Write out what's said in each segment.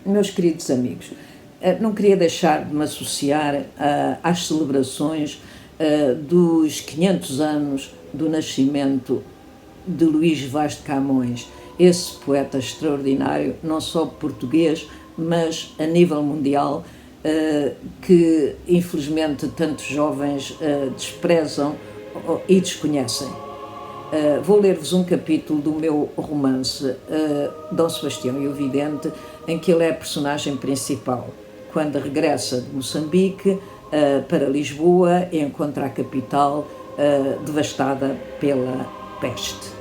Meus queridos amigos, não queria deixar de me associar às celebrações dos 500 anos do nascimento de Luís Vaz de Camões, esse poeta extraordinário, não só português, mas a nível mundial, que infelizmente tantos jovens desprezam e desconhecem. Vou ler-vos um capítulo do meu romance Dom Sebastião e o Vidente, em que ele é a personagem principal, quando regressa de Moçambique para Lisboa e encontra a capital devastada pela peste.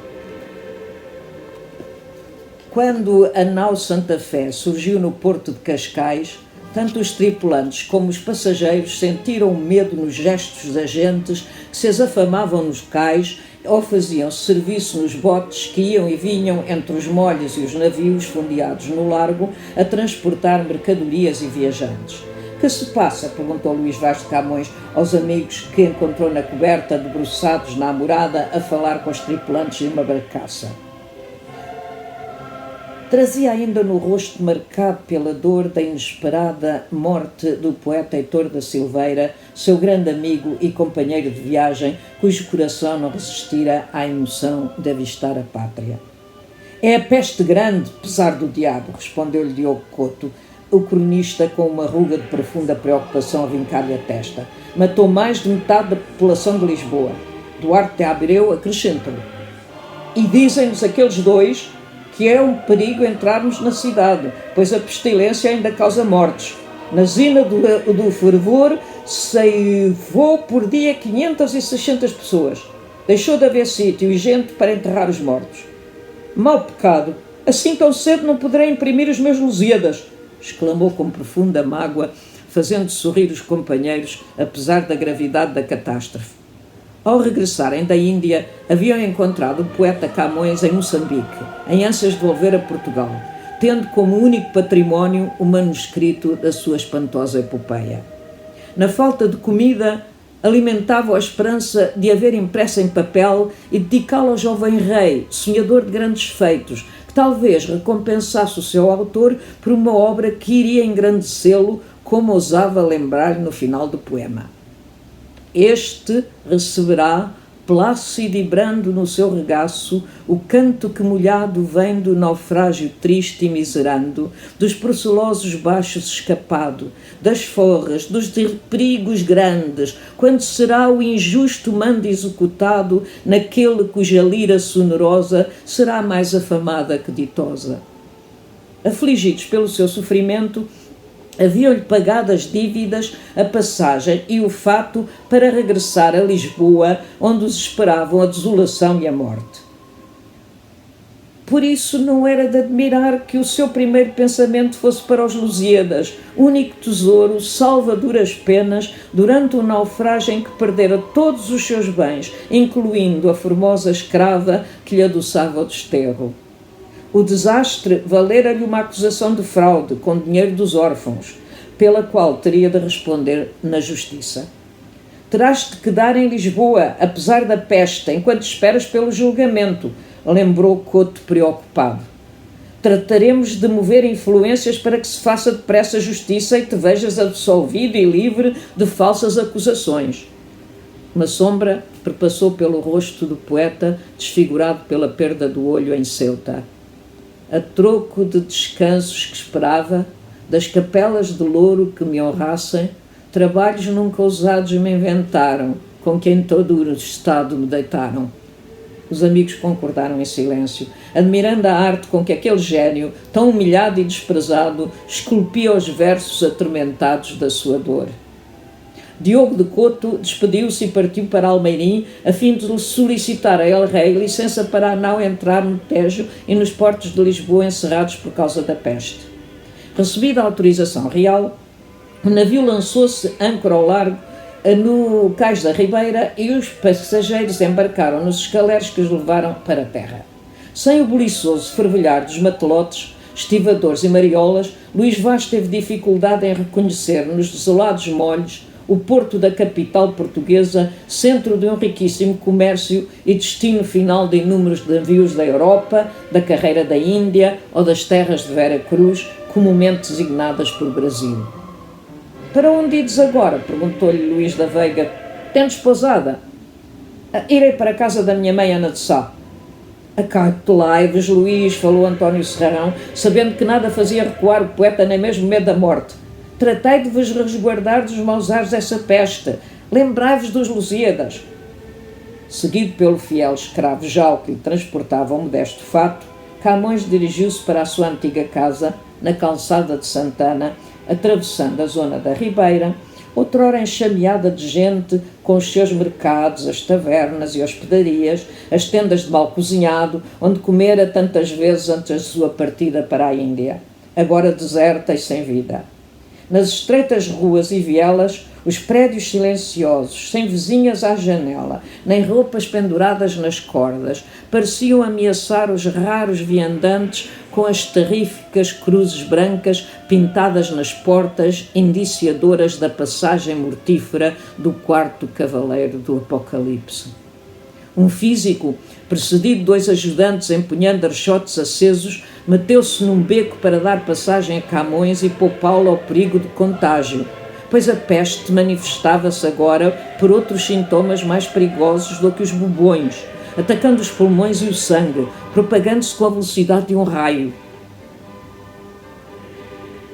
Quando a nau Santa Fé surgiu no porto de Cascais, tanto os tripulantes como os passageiros sentiram medo nos gestos das gentes que se afamavam nos cais ou faziam serviço nos botes que iam e vinham entre os molhos e os navios fundeados no largo a transportar mercadorias e viajantes. Que se passa? Perguntou Luís Vaz de Camões aos amigos que encontrou na coberta, debruçados na amurada, a falar com os tripulantes de uma barcaça. Trazia ainda no rosto marcado pela dor da inesperada morte do poeta Heitor da Silveira, seu grande amigo e companheiro de viagem, cujo coração não resistira à emoção de avistar a pátria. É a peste grande, pesar do diabo, respondeu-lhe Diogo Couto, o cronista com uma ruga de profunda preocupação a vincar-lhe a testa. Matou mais de metade da população de Lisboa. Duarte de Abreu acrescenta-lhe. E dizem-nos aqueles dois que é um perigo entrarmos na cidade, pois a pestilência ainda causa mortes. Na zina do fervor ceifou por dia 500 e 600 pessoas. Deixou de haver sítio e gente para enterrar os mortos. Mau pecado! Assim tão cedo não poderei imprimir os meus Lusíadas! Exclamou com profunda mágoa, fazendo sorrir os companheiros, apesar da gravidade da catástrofe. Ao regressarem da Índia, haviam encontrado o poeta Camões em Moçambique, em ânsias de volver a Portugal, tendo como único património o manuscrito da sua espantosa epopeia. Na falta de comida, alimentava a esperança de haver impressa em papel e dedicá-lo ao jovem rei, sonhador de grandes feitos, que talvez recompensasse o seu autor por uma obra que iria engrandecê-lo, como ousava lembrar-lhe no final do poema. Este receberá, plácido e brando no seu regaço, o canto que molhado vem do naufrágio triste e miserando, dos procelosos baixos escapado, das forras, dos perigos grandes, quando será o injusto mando executado naquele cuja lira sonorosa será mais afamada que ditosa. Afligidos pelo seu sofrimento, haviam-lhe pagado as dívidas, a passagem e o fato para regressar a Lisboa, onde os esperavam a desolação e a morte. Por isso não era de admirar que o seu primeiro pensamento fosse para os Lusíadas, único tesouro, salvo a duras penas, durante um naufrágio em que perdera todos os seus bens, incluindo a formosa escrava que lhe adoçava o desterro. O desastre valera-lhe uma acusação de fraude com dinheiro dos órfãos, pela qual teria de responder na justiça. Terás de quedar em Lisboa, apesar da peste, enquanto esperas pelo julgamento, lembrou Couto preocupado. Trataremos de mover influências para que se faça depressa justiça e te vejas absolvido e livre de falsas acusações. Uma sombra perpassou pelo rosto do poeta, desfigurado pela perda do olho em Ceuta. A troco de descansos que esperava, das capelas de louro que me honrassem, trabalhos nunca ousados me inventaram, com que em todo o estado me deitaram. Os amigos concordaram em silêncio, admirando a arte com que aquele gênio, tão humilhado e desprezado, esculpia os versos atormentados da sua dor. Diogo de Couto despediu-se e partiu para Almeirim, a fim de solicitar a El Rei licença para a nau entrar no Tejo e nos portos de Lisboa encerrados por causa da peste. Recebida a autorização real, o navio lançou-se âncora ao largo no cais da Ribeira e os passageiros embarcaram nos escaleres que os levaram para a terra. Sem o buliçoso fervilhar dos matelotes, estivadores e mariolas, Luís Vaz teve dificuldade em reconhecer nos desolados molhos o porto da capital portuguesa, centro de um riquíssimo comércio e destino final de inúmeros navios da Europa, da carreira da Índia ou das terras de Vera Cruz, comumente designadas por Brasil. Para onde ides agora? Perguntou-lhe Luís da Veiga. Tendes pousada? Irei para a casa da minha mãe Ana de Sá. Acautelai-vos, Luís, falou António Serrão, sabendo que nada fazia recuar o poeta nem mesmo medo da morte. Tratei de vos resguardar dos maus ares dessa peste. Lembrai-vos dos Lusíadas. Seguido pelo fiel escravo Jau que lhe transportava um modesto fato, Camões dirigiu-se para a sua antiga casa, na calçada de Santana, atravessando a zona da Ribeira, outrora enxameada de gente, com os seus mercados, as tavernas e hospedarias, as tendas de mal cozinhado, onde comera tantas vezes antes da sua partida para a Índia, agora deserta e sem vida. Nas estreitas ruas e vielas, os prédios silenciosos, sem vizinhas à janela, nem roupas penduradas nas cordas, pareciam ameaçar os raros viandantes com as terríficas cruzes brancas pintadas nas portas, indiciadoras da passagem mortífera do quarto cavaleiro do Apocalipse. Um físico, precedido de 2 ajudantes empunhando archotes acesos, meteu-se num beco para dar passagem a Camões e poupá-lo ao perigo de contágio, pois a peste manifestava-se agora por outros sintomas mais perigosos do que os bubões, atacando os pulmões e o sangue, propagando-se com a velocidade de um raio.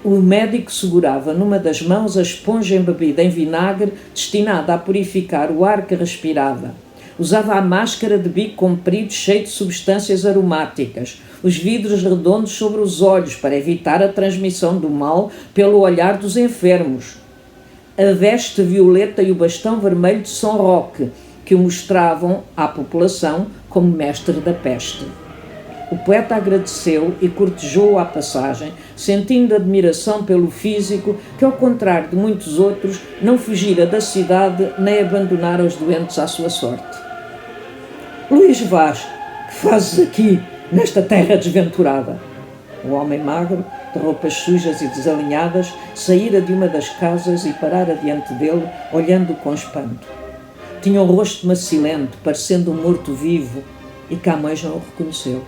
O médico segurava numa das mãos a esponja embebida em vinagre, destinada a purificar o ar que respirava. Usava a máscara de bico comprido cheio de substâncias aromáticas, os vidros redondos sobre os olhos para evitar a transmissão do mal pelo olhar dos enfermos. A veste violeta e o bastão vermelho de São Roque, que o mostravam à população como mestre da peste. O poeta agradeceu e cortejou à passagem, sentindo admiração pelo físico que, ao contrário de muitos outros, não fugira da cidade nem abandonara os doentes à sua sorte. Luís Vaz, que fazes aqui, nesta terra desventurada? O homem magro, de roupas sujas e desalinhadas, saíra de uma das casas e parara diante dele, olhando com espanto. Tinha o rosto macilento, parecendo um morto-vivo, e Camões não o reconheceu.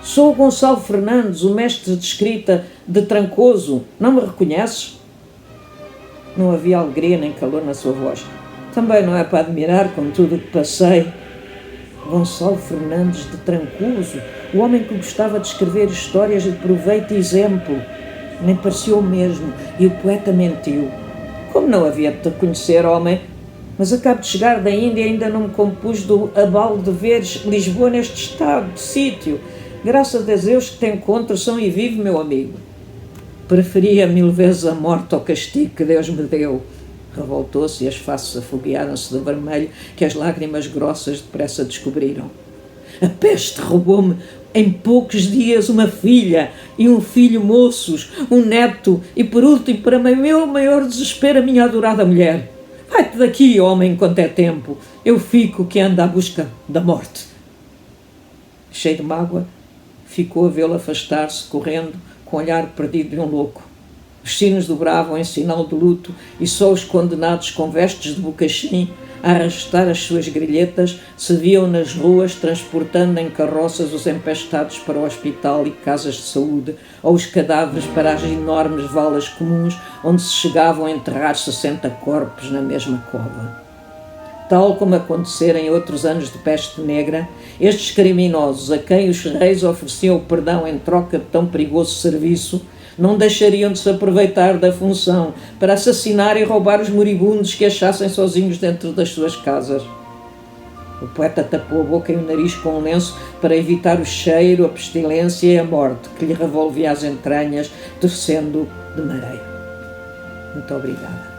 Sou o Gonçalo Fernandes, o mestre de escrita de Trancoso. Não me reconheces? Não havia alegria nem calor na sua voz. Também não é para admirar com tudo o que passei. Gonçalo Fernandes de Trancoso, o homem que gostava de escrever histórias de proveito e exemplo. Nem parecia o mesmo, e o poeta mentiu. Como não havia de te conhecer, homem? Mas acabo de chegar da Índia e ainda não me compus do abalo de veres Lisboa neste estado de sítio. Graças a Deus que te encontro são e vivo, meu amigo. Preferia 1000 vezes a morte ao castigo que Deus me deu. Revoltou-se e as faces afoguearam-se de vermelho que as lágrimas grossas depressa descobriram. A peste roubou-me em poucos dias uma filha e um filho moços, um neto e, por último, para meu maior desespero, a minha adorada mulher. Vai-te daqui, homem, enquanto é tempo. Eu fico que anda à busca da morte. Cheio de mágoa, ficou a vê-lo afastar-se, correndo, com o olhar perdido de um louco. Os sinos dobravam em sinal de luto e só os condenados com vestes de bocachim a arrastar as suas grilhetas se viam nas ruas transportando em carroças os empestados para o hospital e casas de saúde ou os cadáveres para as enormes valas comuns onde se chegavam a enterrar 60 corpos na mesma cova. Tal como acontecera em outros anos de peste negra, estes criminosos a quem os reis ofereciam o perdão em troca de tão perigoso serviço não deixariam de se aproveitar da função para assassinar e roubar os moribundos que achassem sozinhos dentro das suas casas. O poeta tapou a boca e o nariz com um lenço para evitar o cheiro, a pestilência e a morte que lhe revolvia as entranhas, descendo de mareio. Muito obrigada.